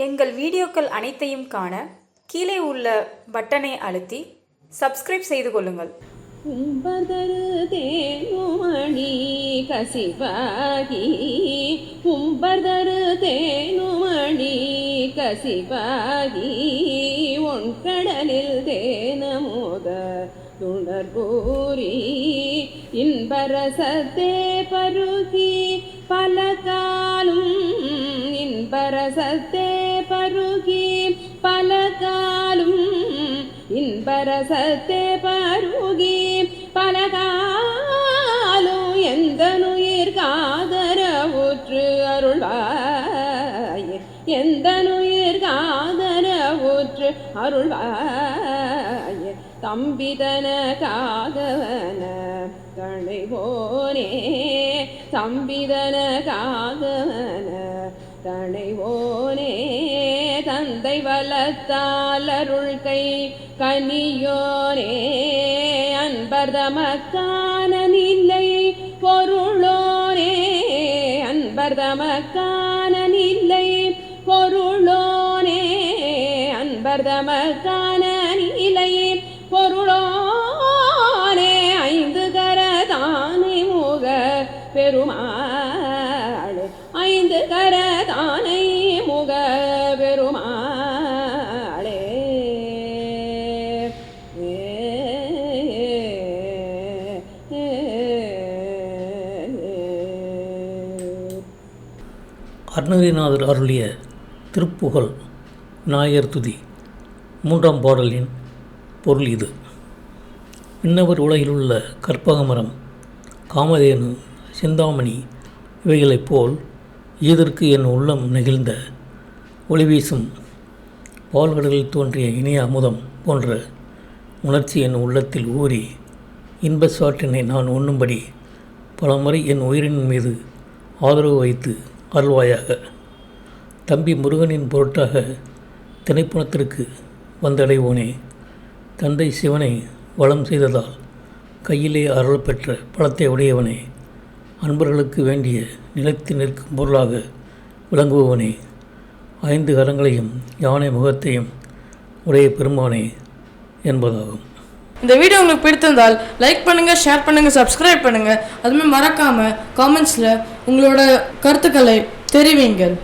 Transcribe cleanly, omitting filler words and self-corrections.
எங்கள் வீடியோக்கள் அனைத்தையும் காண கீழே உள்ள பட்டனை அழுத்தி சப்ஸ்கிரைப் செய்து கொள்ளுங்கள். உம்பதரு தேனுமணி கசிவாகி உம்பதரு தேனுமணி கசிவாகி ஒன்கடலில் தேனமுத துணர்பூரி இன்பரசத்தே பருகி பல காலும் இன்பரசத்தே பருகி பல காலும் இன்பரசத்தே பருகி பல காலும் எந்த நுயிர் காதரவுற்று அருள்வாயே எந்த நுயிர் காதரவுற்று அருள்வாயே தம்பிதன காகவன தணைவோனே தம்பிதன காகவன தணைவோனே தந்தை வளத்தால் அருள் கை கனியோனே அன்பர் தமக்கான நிலை பொருளோனே அன்பர் தமக்கான நிலை பொருளோனே அன்பர் தமக்கான நிலை பொருளோனே ஐந்து கரதானை முக பெருமாள் ஐந்து கரதானை முக பெருமாளே. அருணகிரிநாதர் அருளிய திருப்புகழ் விநாயகர் துதி 3ஆம் பாடலின் பொருள் இது. விண்ணவர் உலகிலுள்ள கற்பகமரம், காமதேனு, சிந்தாமணி இவைகளைப் போல் ஈதற்கு என் உள்ளம் நெகிழ்ந்த ஒளிவீசும் பால்கடலில் தோன்றிய இனிய அமுதம் போன்ற உணர்ச்சி என் உள்ளத்தில் ஊறி இன்பச் சாற்றினை நான் உண்ணும்படி பலமுறை என் உயிரின் மீது ஆதரவு வைத்து அருள்வாயாக. தம்பி முருகனின் பொருட்டாக திணைப்புணத்திற்கு வந்தடைவோனே, தந்தை சிவனை வளம் செய்ததால் கையிலே அருள் பெற்ற பலத்தை உடையவனே, அன்பர்களுக்கு வேண்டிய நிலைத்து நிற்கும் பொருளாக விளங்குபவனே, 5 கரங்களையும் யானை முகத்தையும் உடைய பெருமானே என்பதாகும். இந்த வீடியோ உங்களுக்கு பிடித்திருந்தால் லைக் பண்ணுங்கள், ஷேர் பண்ணுங்கள், சப்ஸ்கிரைப் பண்ணுங்கள். அதுமாதிரி மறக்காமல் காமெண்ட்ஸில் உங்களோட கருத்துக்களை தெரிவிங்கள்.